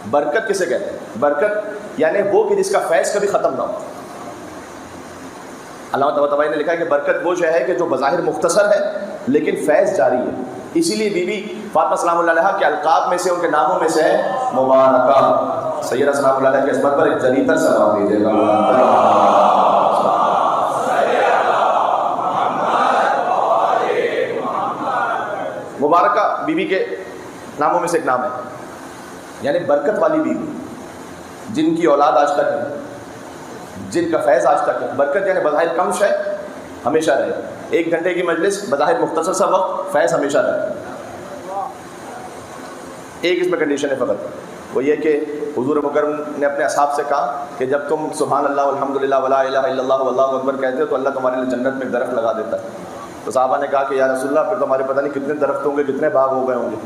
برکت کسے کہتے ہیں؟ برکت یعنی وہ کہ جس کا فیض کبھی ختم نہ ہو. علامہ طباطبائی نے لکھا ہے کہ برکت وہ شے ہے کہ جو بظاہر مختصر ہے لیکن فیض جاری ہے. اسی لیے بی بی فاطمہ سلام اللہ علیہ کے القاب میں سے، ان کے ناموں میں سے ہے مبارکہ. سیدہ سلام اللہ علیہ کی عصمت پر ایک جلیل تر سلام دیجیے گا. مبارکہ بی بی کے ناموں میں سے ایک نام ہے، یعنی برکت والی بی بی، جن کی اولاد آج تک ہے، جن کا فیض آج تک ہے. برکت یعنی بظاہر کم شے ہمیشہ رہے. 1 گھنٹے کی مجلس، بظاہر مختصر سا وقت، فیض ہمیشہ رہے. ایک اس میں کنڈیشن ہے فقط، وہ یہ کہ حضور مکرم نے اپنے اصحاب سے کہا کہ جب تم سبحان اللہ والحمدللہ ولا الہ الا اللہ واللہ اکبر کہتے ہو تو اللہ تمہارے لیے جنت میں ایک درخت لگا دیتا ہے. تو صحابہ نے کہا کہ یا رسول اللہ پھر تو ہمارے پتہ نہیں کتنے درخت ہوں گے، کتنے باغ ہو گئے ہوں گے.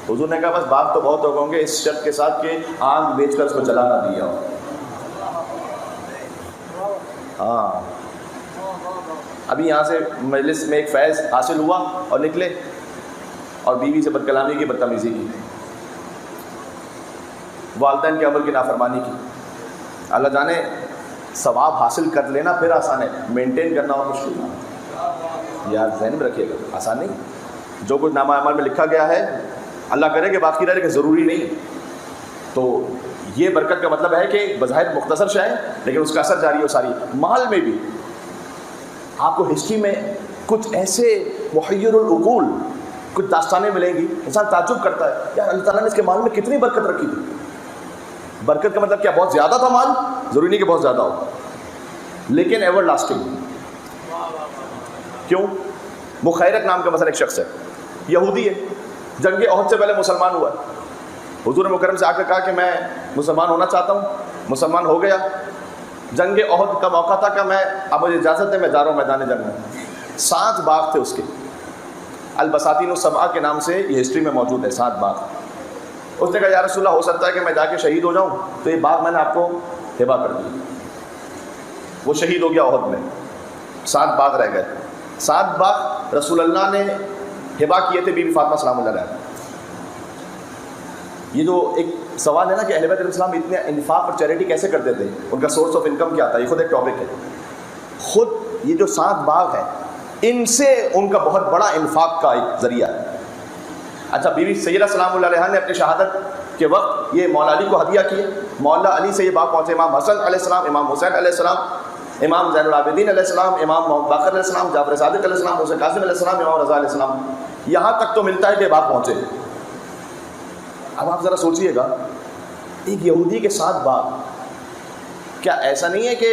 حضور نے کہا بس باغ تو بہت ہو گئے ہوں گے، اس شرط کے ساتھ کہ آگ بیچ کر اس کو جلا نہ دیا ہو. ہاں ابھی یہاں سے مجلس میں ایک فیض حاصل ہوا اور نکلے اور بیوی سے بد کلامی کی، بدتمیزی کی، والدین کے امر کی نافرمانی کی. اللہ جانے ثواب حاصل کر لینا پھر آسان ہے، مینٹین کرنا اور مشکل ہے. یار ذہن میں رکھیے گا، آسان نہیں. جو کچھ نامہ اعمال میں لکھا گیا ہے اللہ کرے کہ باقی رہے، کہ ضروری نہیں. تو یہ برکت کا مطلب ہے کہ بظاہر مختصر شے ہے لیکن اس کا اثر جاری ہو ساری. مال میں بھی آپ کو ہسٹری میں کچھ ایسے محیر العقول کچھ داستانیں ملیں گی، انسان تعجب کرتا ہے یار اللہ تعالیٰ نے اس کے مال میں کتنی برکت رکھی تھی. برکت کا مطلب کیا بہت زیادہ تھا مال؟ ضروری نہیں کہ بہت زیادہ ہو، لیکن ایور لاسٹنگ. کیوں؟ مخیرق نام کا مثلا ایک شخص ہے، یہودی ہے، جنگ احد سے پہلے مسلمان ہوا. حضور مکرم سے آ کر کہا کہ میں مسلمان ہونا چاہتا ہوں. مسلمان ہو گیا. جنگ احد کا موقع تھا کہ میں اب مجھے اجازت ہے میں جا رہا ہوں میدان جنگ میں. 7 باغ تھے اس کے، البساتین السبعہ کے نام سے یہ ہسٹری میں موجود ہے. 7 باغ. اس نے کہا یا رسول اللہ ہو سکتا ہے کہ میں جا کے شہید ہو جاؤں تو یہ باغ میں نے آپ کو ہبہ کر دیا. وہ شہید ہو گیا احد میں. 7 باغ رہ گئے. 7 باغ رسول اللہ نے ہبہ کیے تھے بی بی فاطمہ سلام اللہ علیہ. یہ جو ایک سوال ہے نا کہ اہل بیت علیہ السلام اتنے انفاق اور چیریٹی کیسے کرتے تھے، ان کا سورس آف انکم کیا تھا، یہ خود ایک ٹاپک ہے. خود یہ جو 7 باغ ہیں ان سے ان کا بہت بڑا انفاق کا ایک ذریعہ ہے. اچھا بی بی سیدہ سلام اللہ علیہ نے اپنی شہادت کے وقت یہ مولا علی کو ہدیہ کیے. مولا علی سے یہ باغ پہنچے امام حسن علیہ السلام، امام حسین علیہ السلام، امام زین العابدین علیہ السلام، امام محمد باقر علیہ السلام، جعفر صادق علیہ السلام، حسین قاسم علیہ السلام، امام رضا علیہ السلام. یہاں تک تو ملتا ہے کہ باغ پہنچے. اب آپ ذرا سوچئے گا ایک یہودی کے 7 باغ، کیا ایسا نہیں ہے کہ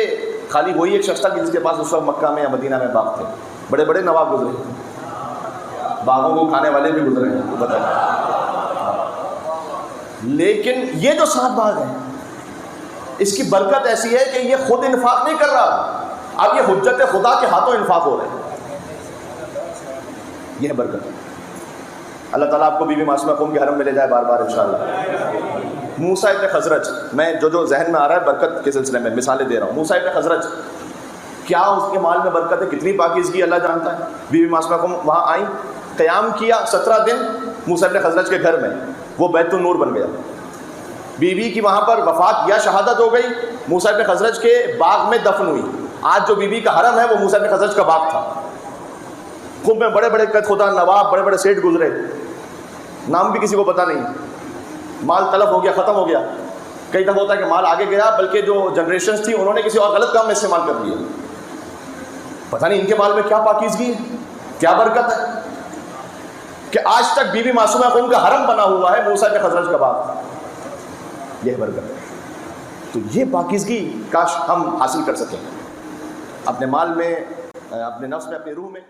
خالی وہی ایک شخص تھا جس کے پاس اس وقت مکہ میں یا مدینہ میں باغ تھے؟ بڑے بڑے نواب گزرے، باغوں کو کھانے والے بھی گزرے ہیں بتائیں. لیکن یہ جو 7 باغ ہیں اس کی برکت ایسی ہے کہ یہ خود انفاق نہیں کر رہا، اب یہ حجت خدا کے ہاتھوں انفاق ہو رہے ہیں. یہ ہے برکت. اللہ تعالیٰ آپ کو بی بی معصومہ قوم کے حرم میں لے جائے بار بار انشاءاللہ. موسیٰ ابن خزرج، میں جو ذہن میں آ رہا ہے برکت کے سلسلے میں مثالیں دے رہا ہوں. موسیٰ ابن خزرج، کیا اس کے مال میں برکت ہے، کتنی پاکیزگی اللہ جانتا ہے. بی بی معصومہ قوم وہاں آئیں، قیام کیا 17 دن موسیٰ ابن خزرج کے گھر میں، وہ بیت النور بن گیا. بی بی کی وہاں پر وفات یا شہادت ہو گئی، موسیٰ ابن خزرج کے باغ میں دفن ہوئی. آج جو بی بی کا حرم ہے وہ موسیٰ ابن خزرج کا باغ تھا. خوب میں بڑے بڑے خدا نواب، بڑے بڑے سیٹ گزرے، نام بھی کسی کو پتہ نہیں. مال تلف ہو گیا، ختم ہو گیا. کئی دفعہ ہوتا ہے کہ مال آگے گیا بلکہ جو جنریشنز تھی انہوں نے کسی اور غلط کام میں استعمال کر دیا. پتہ نہیں ان کے مال میں کیا پاکیزگی ہے، کیا برکت ہے کہ آج تک بی بی معصومہ قوم کا حرم بنا ہوا ہے موسیٰ ابن خزرج کا باغ. یہ برکت ہے. تو یہ پاکیزگی کاش ہم حاصل کر سکیں اپنے مال میں، اپنے نفس میں، اپنی روح میں.